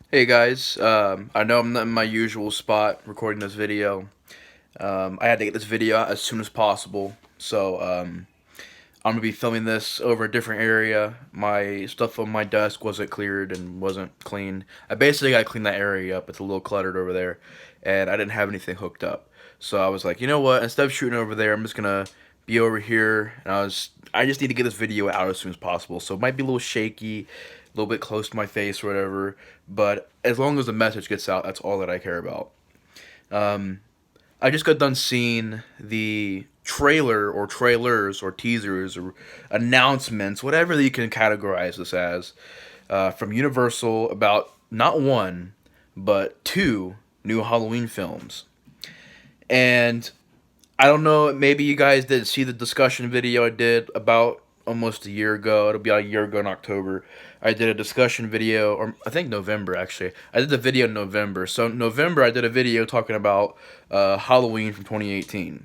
Hey guys, I know I'm not in my usual spot recording this video. I had to get this video out as soon as possible, so I'm gonna be filming this over a different area. My stuff on my desk wasn't cleared and wasn't clean. I basically gotta clean that area up. It's a little cluttered over there, and I didn't have anything hooked up. So I was like, you know what? Instead of shooting over there, I'm just gonna be over here, and I just need to get this video out as soon as possible. So it might be a little shaky, a little bit close to my face or whatever. But as long as the message gets out, that's all that I care about. Um, I just got done seeing the trailer or trailers or teasers or announcements, whatever you can categorize this as, from Universal about not one, but two new Halloween films. And I don't know, maybe you guys didn't see the discussion video I did about almost a year ago. It'll be like a year ago in October. I did a discussion video, or I think November actually. I did the video in November. So in November, I did a video talking about Halloween from 2018,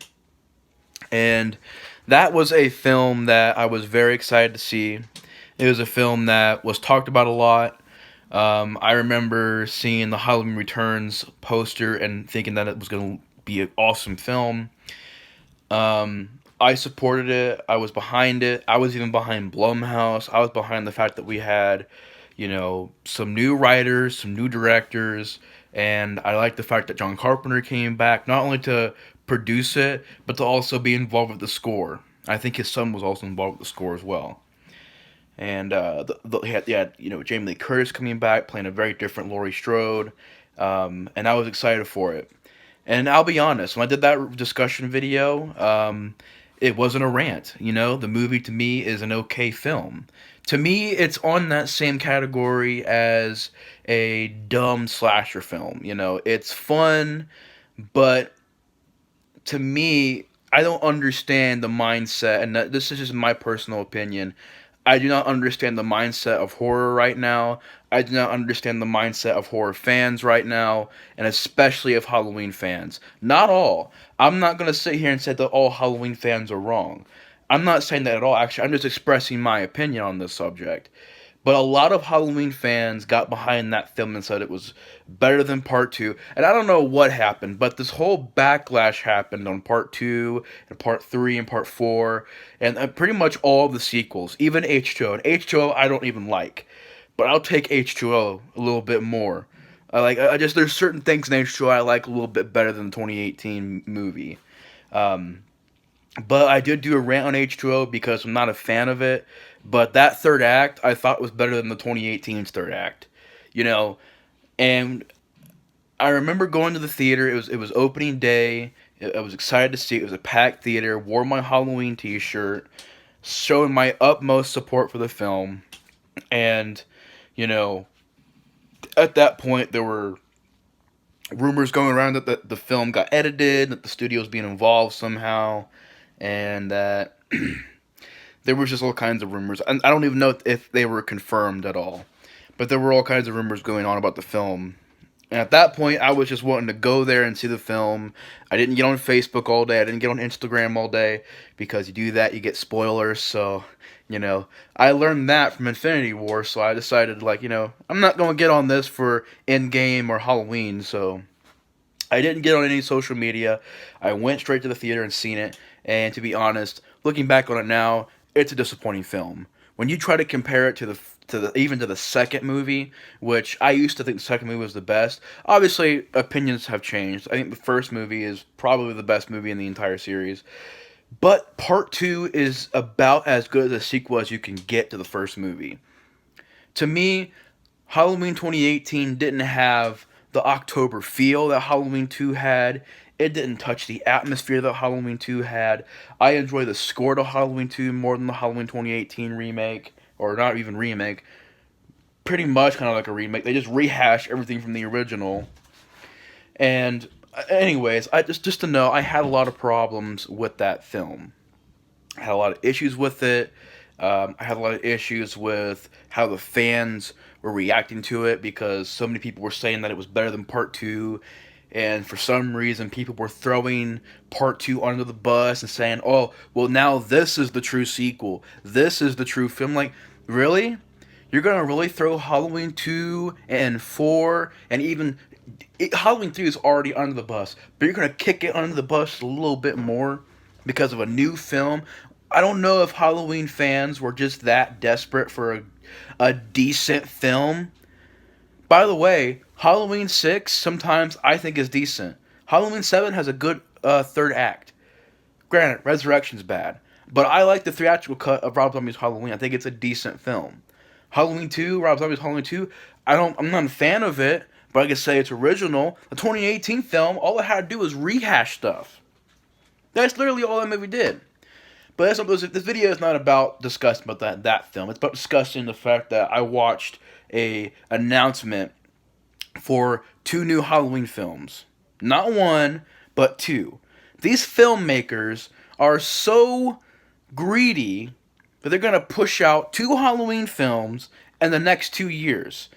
and that was a film that I was very excited to see. It was a film that was talked about a lot. I remember seeing the Halloween Returns poster and thinking that it was going to be an awesome film. I supported it. I was behind it. I was even behind Blumhouse. I was behind the fact that we had, some new writers, some new directors, and I like the fact that John Carpenter came back not only to produce it, but to also be involved with the score. I think his son was also involved with the score as well. And he had Jamie Lee Curtis coming back, playing a very different Laurie Strode, and I was excited for it. And I'll be honest, when I did that discussion video, it wasn't a rant. The movie to me is an okay film. To me, it's on that same category as a dumb slasher film. It's fun, but to me, I don't understand the mindset, and this is just my personal opinion. I do not understand the mindset of horror right now. I do not understand the mindset of horror fans right now, and especially of Halloween fans. Not all. I'm not going to sit here and say that all Halloween fans are wrong. I'm not saying that at all. Actually, I'm just expressing my opinion on this subject. But a lot of Halloween fans got behind that film and said it was better than part two. And I don't know what happened, but this whole backlash happened on part two and part three and part four, and pretty much all the sequels, even H2O. And H2O I don't even like, but I'll take H2O a little bit more. I just there's certain things in H2O I like a little bit better than the 2018 movie. Um, but I did do a rant on H2O because I'm not a fan of it. But that third act I thought was better than the 2018's third act. You know, and I remember going to the theater. It was opening day. I was excited to see it. It was a packed theater. Wore my Halloween T-shirt, showing my utmost support for the film. And you know, at that point there were rumors going around that the film got edited, that the studio was being involved somehow, and that there was just all kinds of rumors. And I don't even know if they were confirmed at all. But there were all kinds of rumors going on about the film. And at that point, I was just wanting to go there and see the film. I didn't get on Facebook all day. I didn't get on Instagram all day because you do that, you get spoilers. So, I learned that from Infinity War. So I decided, I'm not going to get on this for Endgame or Halloween. So I didn't get on any social media. I went straight to the theater and seen it. And to be honest, looking back on it now, it's a disappointing film. When you try to compare it to the second movie, which I used to think the second movie was the best. Obviously, opinions have changed. I think the first movie is probably the best movie in the entire series. But part two is about as good as a sequel as you can get to the first movie. To me, Halloween 2018 didn't have the October feel that Halloween 2 had. It didn't touch the atmosphere that Halloween 2 had. I enjoy the score to Halloween 2 more than the Halloween 2018 remake, or not even remake. Pretty much kind of like a remake. They just rehash everything from the original. And anyways, I just to know, I had a lot of problems with that film. I had a lot of issues with it. I had a lot of issues with how the fans were reacting to it because so many people were saying that it was better than part two, and for some reason people were throwing part two under the bus and saying, "Oh, well now this is the true sequel. This is the true film." Like, really? You're gonna really throw Halloween 2 and 4 and even Halloween 3 is already under the bus, but you're gonna kick it under the bus a little bit more because of a new film. I don't know if Halloween fans were just that desperate for a decent film. By the way, Halloween 6 sometimes I think is decent. Halloween 7 has a good third act. Granted, Resurrection's bad, but I like the theatrical cut of Rob Zombie's Halloween. I think it's a decent film. Halloween 2, Rob Zombie's Halloween 2, I'm not a fan of it, but I can say it's original. The 2018 film, all it had to do was rehash stuff. That's literally all that movie did. But this video is not about discussing about that film. It's about discussing the fact that I watched a announcement for two new Halloween films. Not one, but two. These filmmakers are so greedy that they're going to push out two Halloween films in the next 2 years.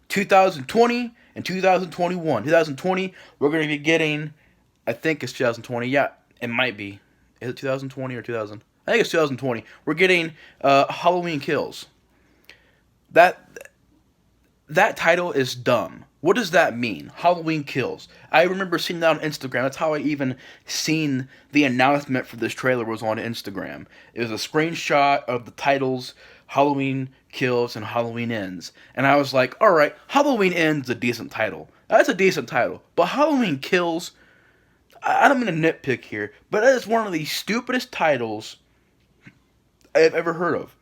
2020 and 2021. 2020, we're going to be getting, I think it's 2020. Yeah, it might be. Is it 2020 or 2000? I think it's 2020. We're getting Halloween Kills. That title is dumb. What does that mean? Halloween Kills. I remember seeing that on Instagram. That's how I even seen the announcement for this trailer was on Instagram. It was a screenshot of the titles Halloween Kills and Halloween Ends. And I was like, alright, Halloween Ends is a decent title. That's a decent title. But Halloween Kills, I don't mean to nitpick here, but that is one of the stupidest titles I've ever heard of.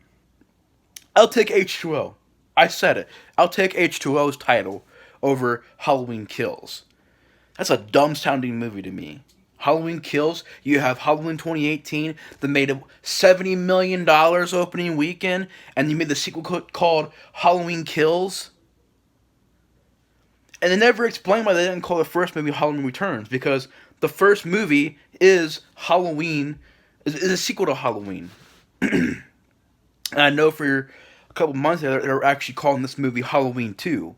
I'll take H2O. I said it. I'll take H2O's title over Halloween Kills. That's a dumb sounding movie to me. Halloween Kills, you have Halloween 2018 that made $70 million opening weekend, and you made the sequel called Halloween Kills. And they never explained why they didn't call the first movie Halloween Returns, because the first movie is Halloween, is a sequel to Halloween. And I know for a couple months they're actually calling this movie Halloween 2.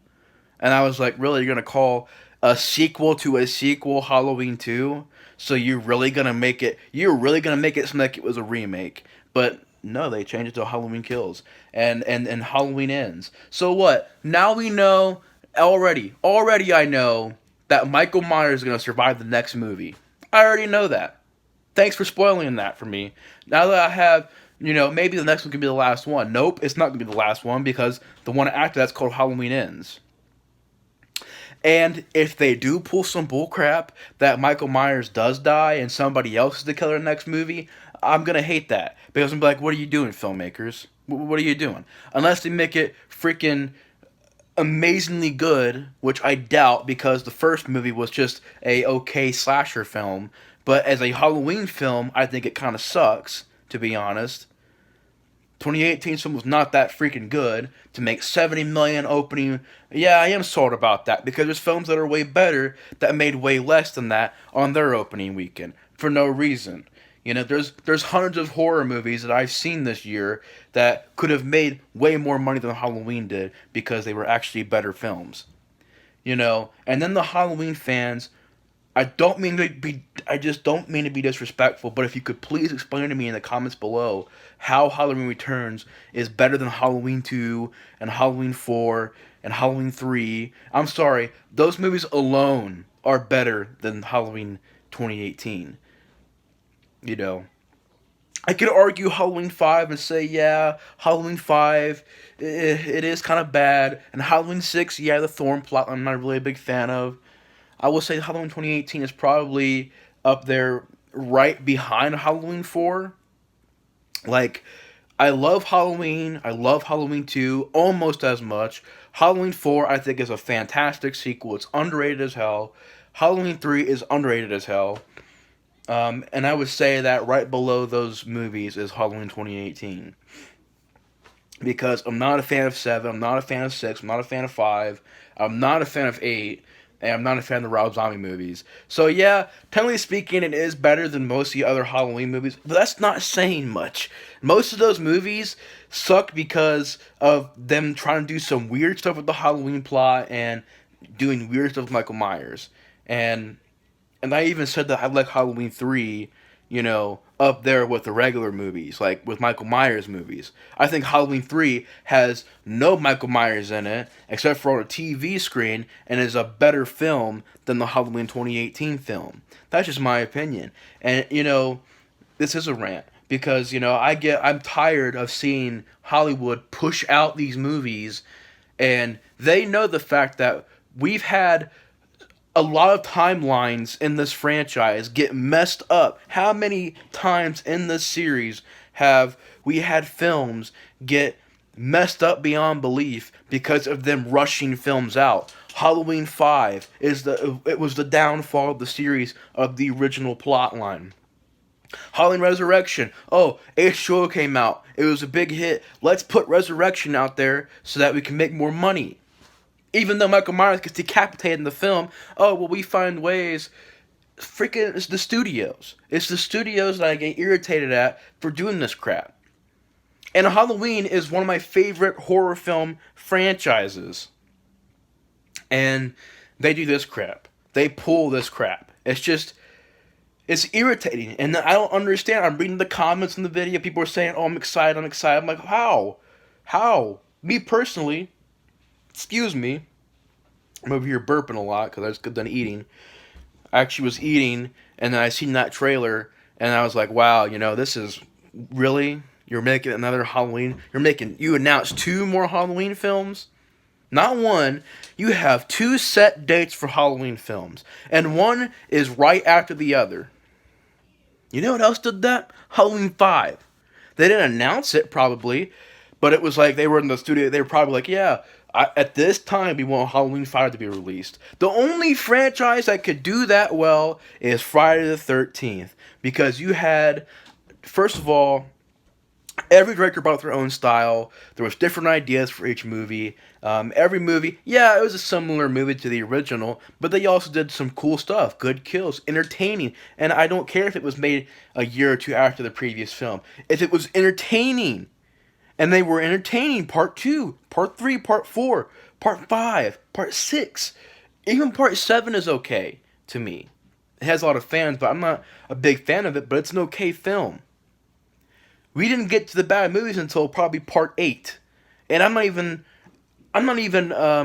And I was like, really, you're going to call a sequel to a sequel Halloween 2? So you're really going to make it seem like it was a remake. But no, they changed it to Halloween Kills. And Halloween Ends. So what? Now we know, already I know that Michael Myers is going to survive the next movie. I already know that. Thanks for spoiling that for me. Now that I have, maybe the next one could be the last one. Nope, it's not going to be the last one because the one after that's called Halloween Ends. And if they do pull some bullcrap that Michael Myers does die and somebody else is the killer in the next movie, I'm going to hate that. Because I'm like, what are you doing, filmmakers? What are you doing? Unless they make it freaking amazingly good, which I doubt because the first movie was just a okay slasher film. But as a Halloween film, I think it kind of sucks, to be honest. 2018 film was not that freaking good to make 70 million opening. Yeah, I am sort about that because there's films that are way better that made way less than that on their opening weekend for no reason. There's hundreds of horror movies that I've seen this year that could have made way more money than Halloween did because they were actually better films. And then the Halloween fans, I just don't mean to be disrespectful, but if you could please explain to me in the comments below how Halloween Returns is better than Halloween 2 and Halloween 4 and Halloween 3. I'm sorry, those movies alone are better than Halloween 2018. I could argue Halloween 5 and say, yeah, Halloween 5, it is kind of bad, and Halloween 6, yeah, the Thorn plot I'm not really a big fan of. I will say Halloween 2018 is probably up there right behind Halloween 4. Like, I love Halloween 2 almost as much. Halloween 4 I think is a fantastic sequel. It's underrated as hell. Halloween 3 is underrated as hell. And I would say that right below those movies is Halloween 2018. Because I'm not a fan of 7, I'm not a fan of 6, I'm not a fan of 5, I'm not a fan of 8, and I'm not a fan of the Rob Zombie movies. So yeah, technically speaking, it is better than most of the other Halloween movies, but that's not saying much. Most of those movies suck because of them trying to do some weird stuff with the Halloween plot and doing weird stuff with Michael Myers. And I even said that I like Halloween 3, up there with the regular movies, like with Michael Myers movies. I think Halloween 3 has no Michael Myers in it, except for on a TV screen, and is a better film than the Halloween 2018 film. That's just my opinion. And, this is a rant. Because, I'm tired of seeing Hollywood push out these movies, and they know the fact that we've had a lot of timelines in this franchise get messed up. How many times in this series have we had films get messed up beyond belief because of them rushing films out? Halloween 5 it was the downfall of the series of the original plot line. Halloween Resurrection. Oh, H2O came out. It was a big hit. Let's put Resurrection out there so that we can make more money. Even though Michael Myers gets decapitated in the film, oh, well, we find ways. Freaking, it's the studios. It's the studios that I get irritated at for doing this crap. And Halloween is one of my favorite horror film franchises. And they do this crap. They pull this crap. It's irritating. And I don't understand. I'm reading the comments in the video. People are saying, oh, I'm excited. I'm like, how? How? Me personally, excuse me, I'm over here burping a lot because I just got done eating. I actually was eating, and then I seen that trailer, and I was like, wow, this is really, you're making another Halloween. You announced 2 more Halloween films? Not one. You have 2 set dates for Halloween films, and one is right after the other. You know what else did that? Halloween 5. They didn't announce it, probably, but it was like they were in the studio. They were probably like, yeah, at this time, we want Halloween 5 to be released. The only franchise that could do that well is Friday the 13th. Because you had, first of all, every director brought their own style. There was different ideas for each movie. Every movie, yeah, it was a similar movie to the original, but they also did some cool stuff. Good kills, entertaining. And I don't care if it was made a year or 2 after the previous film. If it was entertaining, and they were entertaining, part 2, part 3, part 4, part 5, part 6. Even part 7 is okay to me. It has a lot of fans, but I'm not a big fan of it, but it's an okay film. We didn't get to the bad movies until probably part 8. And I'm not even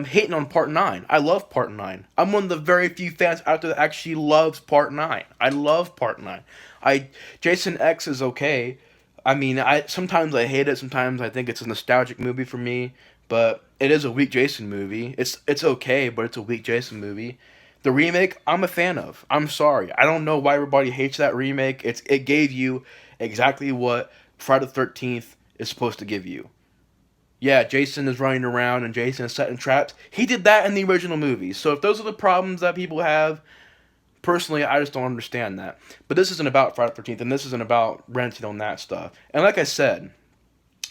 hating on part 9. I love part 9. I'm one of the very few fans out there that actually loves part 9. I love part 9. Jason X is okay. I mean, sometimes I hate it. Sometimes I think it's a nostalgic movie for me. But it is a weak Jason movie. It's okay, but it's a weak Jason movie. The remake, I'm a fan of. I'm sorry. I don't know why everybody hates that remake. It gave you exactly what Friday the 13th is supposed to give you. Yeah, Jason is running around and Jason is setting traps. He did that in the original movie. So if those are the problems that people have, personally, I just don't understand that. But this isn't about Friday the 13th, and this isn't about renting on that stuff. And like I said,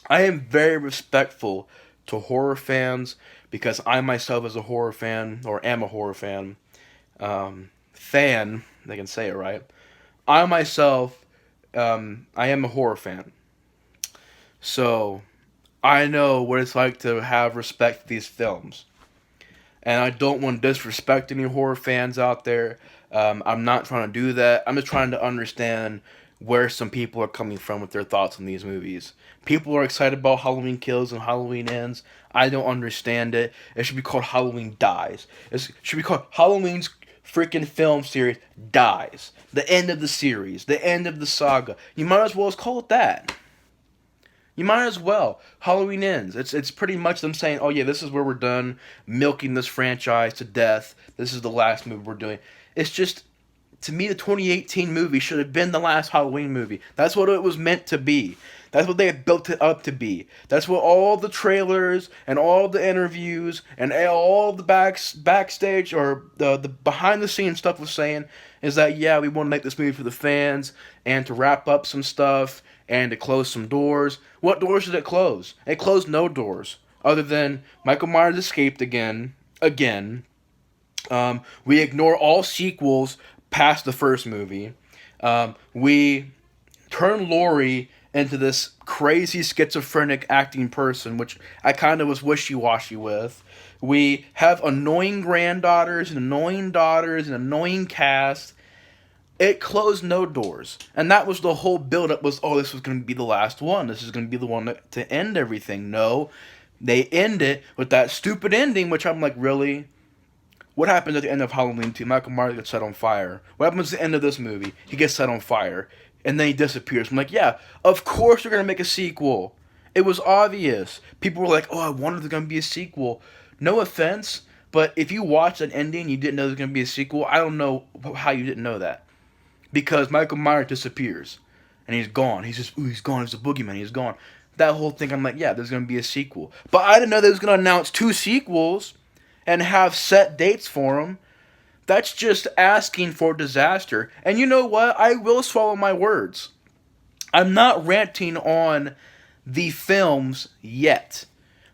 I am very respectful to horror fans because I myself is a horror fan, or am a horror fan. Fan, they can say it right. I myself, I am a horror fan. So, I know what it's like to have respect for these films. And I don't want to disrespect any horror fans out there. I'm not trying to do that. I'm just trying to understand where some people are coming from with their thoughts on these movies. People are excited about Halloween Kills and Halloween Ends. I don't understand it. It should be called Halloween Dies. It should be called Halloween's freaking film series Dies. The end of the series. The end of the saga. You might as well call it that. You might as well. Halloween Ends. It's pretty much them saying, oh yeah, this is where we're done milking this franchise to death. This is the last movie we're doing. It's just, to me, the 2018 movie should have been the last Halloween movie. That's what it was meant to be. That's what they had built it up to be. That's what all the trailers and all the interviews and all the backstage or the behind the scenes stuff was saying, is that, yeah, we want to make this movie for the fans and to wrap up some stuff and to close some doors. What doors did it close? It closed no doors other than Michael Myers escaped again. We ignore all sequels past the first movie. We turn Laurie into this crazy schizophrenic acting person, which I kind of was wishy-washy with. We have annoying granddaughters and annoying daughters and annoying cast. It closed no doors, and that was the whole buildup. Was, oh, this was going to be the last one. This is going to be the one to end everything. No, they end it with that stupid ending, which I'm like, really? What happens at the end of Halloween 2? Michael Myers gets set on fire. What happens at the end of this movie? He gets set on fire. And then he disappears. I'm like, yeah, of course they're going to make a sequel. It was obvious. People were like, oh, I wonder if there's going to be a sequel. No offense, but if you watched an ending and you didn't know there's going to be a sequel, I don't know how you didn't know that. Because Michael Myers disappears. And he's gone. He's just, ooh, he's gone. He's a boogeyman. He's gone. That whole thing, I'm like, yeah, there's going to be a sequel. But I didn't know they was going to announce 2 sequels and have set dates for them. That's just asking for disaster. And you know what? I will swallow my words. I'm not ranting on the films yet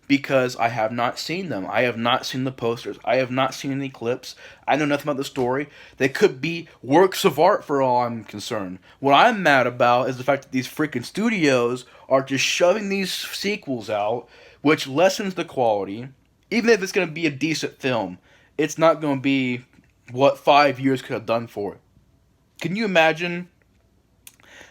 because I have not seen them. I have not seen the posters. I have not seen any clips. I know nothing about the story. They could be works of art for all I'm concerned. What I'm mad about is the fact that these freaking studios are just shoving these sequels out, which lessens the quality. Even if it's going to be a decent film, it's not going to be what 5 years could have done for it. Can you imagine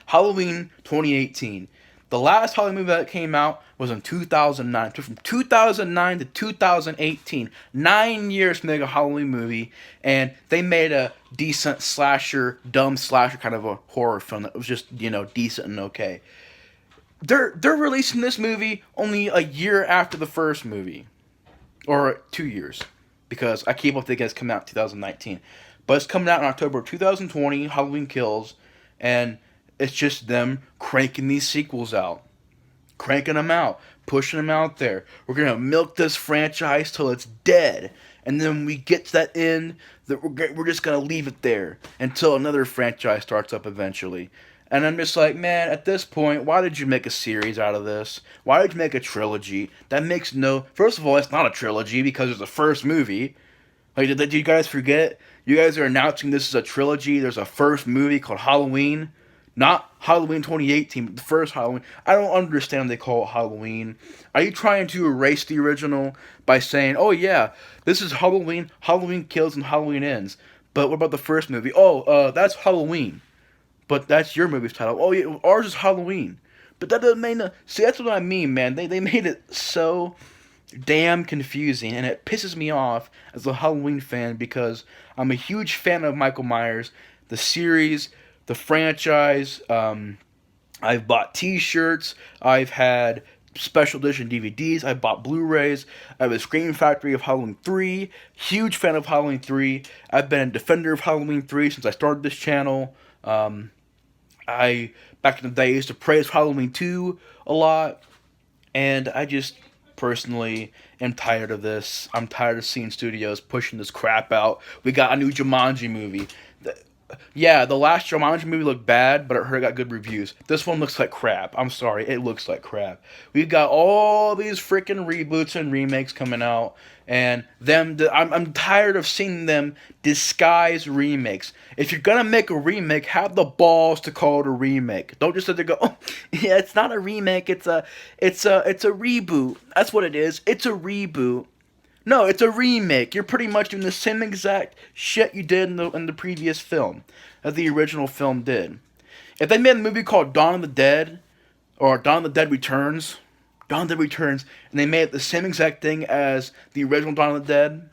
Halloween 2018? The last Halloween movie that came out was in 2009. So from 2009 to 2018, 9 years to make a Halloween movie, and they made a decent slasher, dumb slasher kind of a horror film that was just, decent and okay. They're releasing this movie only a year after the first movie. Or 2 years, because I keep up thinking it's coming out in 2019. But it's coming out in October of 2020, Halloween Kills, and it's just them cranking these sequels out. Cranking them out, pushing them out there. We're going to milk this franchise till it's dead. And then when we get to that end, that we're just going to leave it there until another franchise starts up eventually. And I'm just like, man, at this point, why did you make a series out of this? Why did you make a trilogy? That makes no... First of all, it's not a trilogy because it's the first movie. Like, did you guys forget? You guys are announcing this is a trilogy. There's a first movie called Halloween. Not Halloween 2018, but the first Halloween. I don't understand they call it Halloween. Are you trying to erase the original by saying, oh yeah, this is Halloween, Halloween Kills and Halloween Ends. But what about the first movie? Oh, that's Halloween. But that's your movie's title. Oh, yeah, ours is Halloween. But that doesn't make no... See, that's what I mean, man. They made it so damn confusing, and it pisses me off as a Halloween fan because I'm a huge fan of Michael Myers, the series, the franchise. I've bought T-shirts. I've had special edition DVDs. I bought Blu-rays. I have a Scream Factory of Halloween 3. Huge fan of Halloween 3. I've been a defender of Halloween 3 since I started this channel. I, back in the day, used to praise Halloween 2 a lot, and I just personally am tired of this. I'm tired of seeing studios pushing this crap out. We got a new Jumanji movie. The last Jumanji movie looked bad, but I heard it got good reviews. This one looks like crap. I'm sorry, it looks like crap. We've got all these freaking reboots and remakes coming out, and I'm tired of seeing them disguise remakes. If you're gonna make a remake, have the balls to call it a remake. Don't just sit there and go, oh, yeah, it's not a remake. It's a reboot. That's what it is. It's a reboot. No, it's a remake. You're pretty much doing the same exact shit you did in the previous film, as the original film did. If they made a movie called Dawn of the Dead, or Dawn of the Dead Returns, and they made it the same exact thing as the original Dawn of the Dead,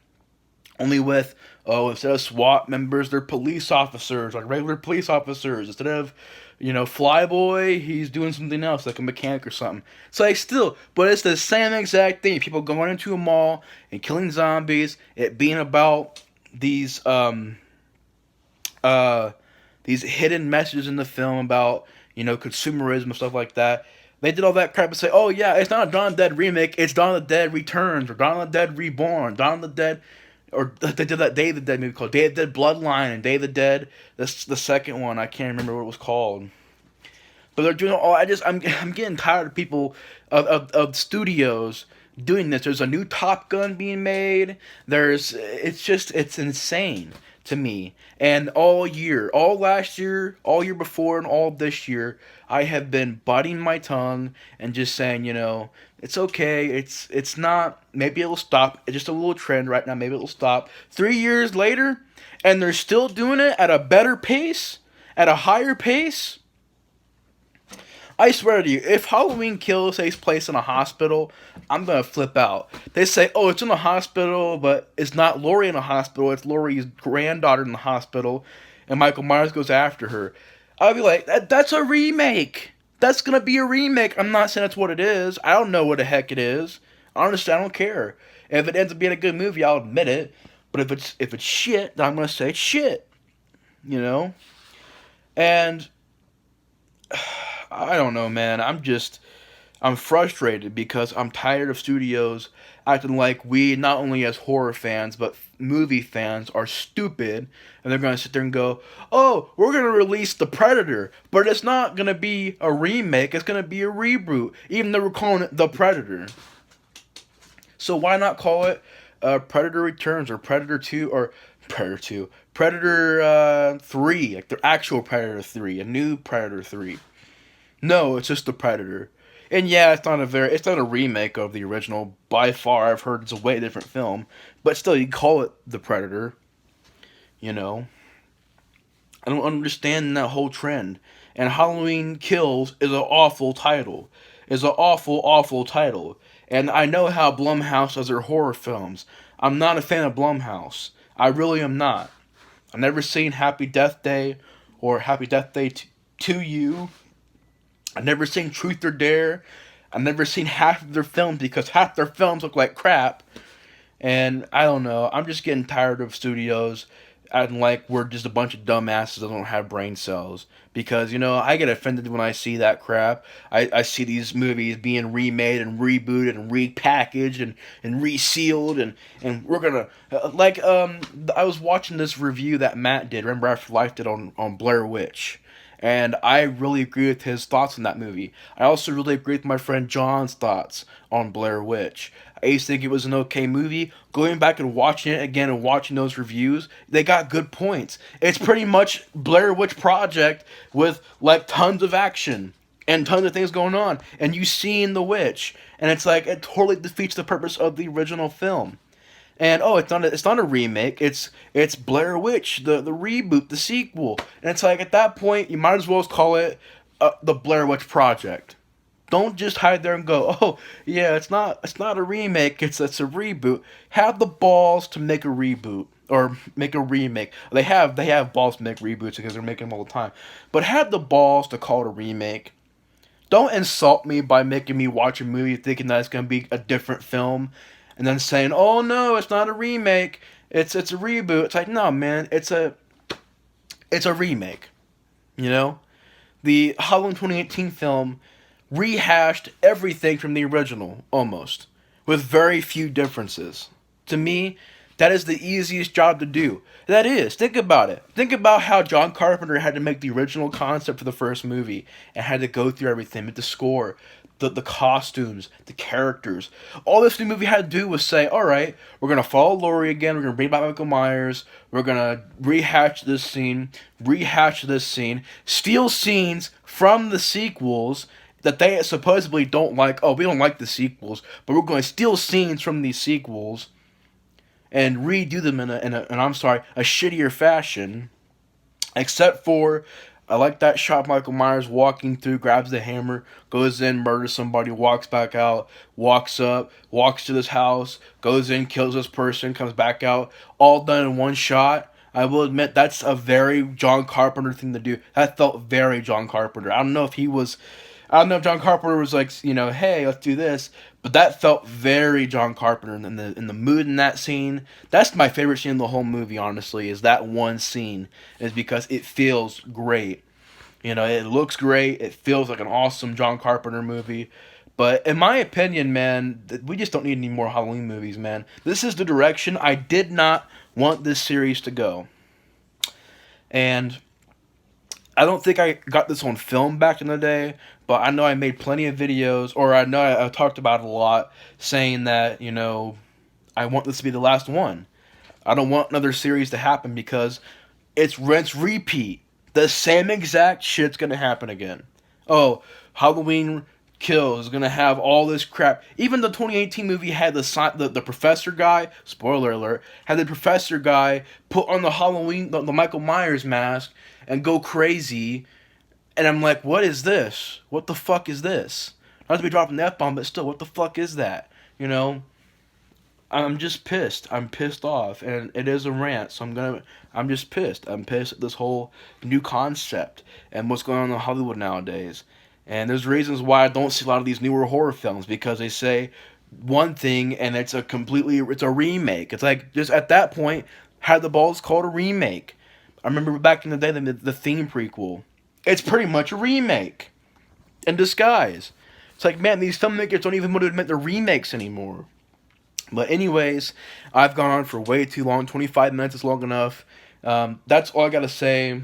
only with, instead of SWAT members, they're police officers, like regular police officers. Instead of, Flyboy, he's doing something else, like a mechanic or something. So, but it's the same exact thing. People going into a mall and killing zombies, it being about these hidden messages in the film about, consumerism and stuff like that. They did all that crap and say, oh yeah, it's not a Dawn of the Dead remake, it's Dawn of the Dead Returns, or Dawn of the Dead Reborn, Dawn of the Dead... Or they did that Day of the Dead movie called Day of the Dead Bloodline and Day of the Dead. That's the second one. I can't remember what it was called. But they're doing all. I'm getting tired of people of studios doing this. There's a new Top Gun being made. It's insane to me. And all last year, all year before, and all this year, I have been biting my tongue and just saying, it's okay. It's not. Maybe it'll stop. It's just a little trend right now. Maybe it'll stop. 3 years later, and they're still doing it at a better pace. at a higher pace, I swear to you, if Halloween Kills takes place in a hospital, I'm gonna flip out. They say, oh, it's in a hospital, but it's not Laurie in a hospital, it's Laurie's granddaughter in the hospital, and Michael Myers goes after her. I'll be like, that's a remake. That's gonna be a remake. I'm not saying that's what it is. I don't know what the heck it is. Honestly, I don't care. If it ends up being a good movie, I'll admit it. But if it's shit, then I'm gonna say it's shit. You know? And I don't know, man. I'm frustrated because I'm tired of studios acting like we, not only as horror fans, but movie fans, are stupid. And they're going to sit there and go, oh, we're going to release The Predator. But it's not going to be a remake, it's going to be a reboot. Even though we're calling it The Predator. So why not call it Predator Returns or Predator 2 or Predator 2? Predator 3, like the actual Predator 3, a new Predator 3. No, it's just The Predator. And yeah, it's not a remake of the original. By far, I've heard it's a way different film. But still, you call it The Predator. You know? I don't understand that whole trend. And Halloween Kills is an awful title. Is an awful, awful title. And I know how Blumhouse does their horror films. I'm not a fan of Blumhouse. I really am not. I've never seen Happy Death Day or Happy Death Day to You. I've never seen Truth or Dare. I've never seen half of their films because half their films look like crap. And I don't know. I'm just getting tired of studios acting like we're just a bunch of dumbasses that don't have brain cells. Because, I get offended when I see that crap. I see these movies being remade and rebooted and repackaged and resealed. And we're going to... I was watching this review that Matt did, Remember After Life did on Blair Witch. And I really agree with his thoughts on that movie. I also really agree with my friend John's thoughts on Blair Witch. I used to think it was an okay movie. Going back and watching it again and watching those reviews, they got good points. It's pretty much Blair Witch Project with like tons of action and tons of things going on. And you seeing the witch. And it's like it totally defeats the purpose of the original film. And it's not a remake. It's Blair Witch, the reboot, the sequel. And it's like at that point you might as well call it the Blair Witch Project. Don't just hide there and go, oh yeah, it's not a remake. It's a reboot. Have the balls to make a reboot or make a remake. They have balls to make reboots because they're making them all the time. But have the balls to call it a remake. Don't insult me by making me watch a movie thinking that it's gonna be a different film. And then saying, "Oh no, it's not a remake. It's a reboot." It's like, no, man, it's a remake. The Halloween 2018 film rehashed everything from the original almost, with very few differences. To me, that is the easiest job to do. That is. Think about it. Think about how John Carpenter had to make the original concept for the first movie and had to go through everything with the score, the costumes, the characters. All this new movie had to do was say, all right, we're going to follow Laurie again. We're going to bring back Michael Myers. We're going to rehash this scene, steal scenes from the sequels that they supposedly don't like. Oh, we don't like the sequels, but we're going to steal scenes from these sequels and redo them in a shittier fashion. Except for, I like that shot of Michael Myers walking through, grabs the hammer, goes in, murders somebody, walks back out, walks up, walks to this house, goes in, kills this person, comes back out, all done in one shot. I will admit that's a very John Carpenter thing to do. That felt very John Carpenter. I don't know if John Carpenter was like, hey, let's do this. But that felt very John Carpenter in the mood in that scene. That's my favorite scene in the whole movie, honestly, is that one scene. Is because it feels great. It looks great. It feels like an awesome John Carpenter movie. But in my opinion, man, we just don't need any more Halloween movies, man. This is the direction I did not want this series to go. And I don't think I got this on film back in the day, but I know I made plenty of videos, or I know I talked about it a lot, saying that, I want this to be the last one. I don't want another series to happen because it's rinse repeat. The same exact shit's gonna happen again. Oh, Halloween kills, is gonna have all this crap. Even the 2018 movie had the professor guy. Spoiler alert: had the professor guy put on the Halloween the Michael Myers mask and go crazy. And I'm like, what is this? What the fuck is this? Not to be dropping the F bomb, but still, what the fuck is that? You know, I'm just pissed. I'm pissed off, and it is a rant. So I'm just pissed. I'm pissed at this whole new concept and what's going on in Hollywood nowadays. And there's reasons why I don't see a lot of these newer horror films, because they say one thing and it's a remake. It's like, just at that point, had the balls called a remake. I remember back in the day the Theme prequel. It's pretty much a remake in disguise. It's like, man, these filmmakers don't even want to admit they're remakes anymore. But anyways, I've gone on for way too long. 25 minutes is long enough. That's all I gotta say.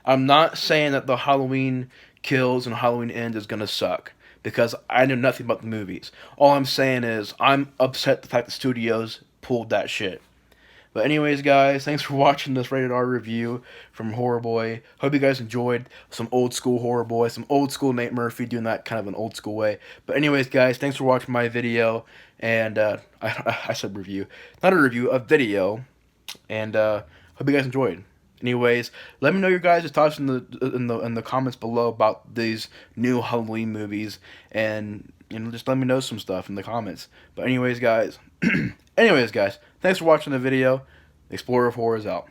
I'm not saying that the Halloween Kills and Halloween Ends is gonna suck, because I know nothing about the movies. All I'm saying is I'm upset the fact the studios pulled that shit. But anyways, guys, thanks for watching this rated R review from Horror Boy. Hope you guys enjoyed some old school Horror Boy, some old school Nate Murphy doing that kind of an old school way. But anyways, guys, thanks for watching my video. And I said review, not a review, a video. And hope you guys enjoyed. Anyways, let me know your guys' thoughts in the comments below about these new Halloween movies, and just let me know some stuff in the comments. But anyways, guys, thanks for watching the video. Explorer of Horror is out.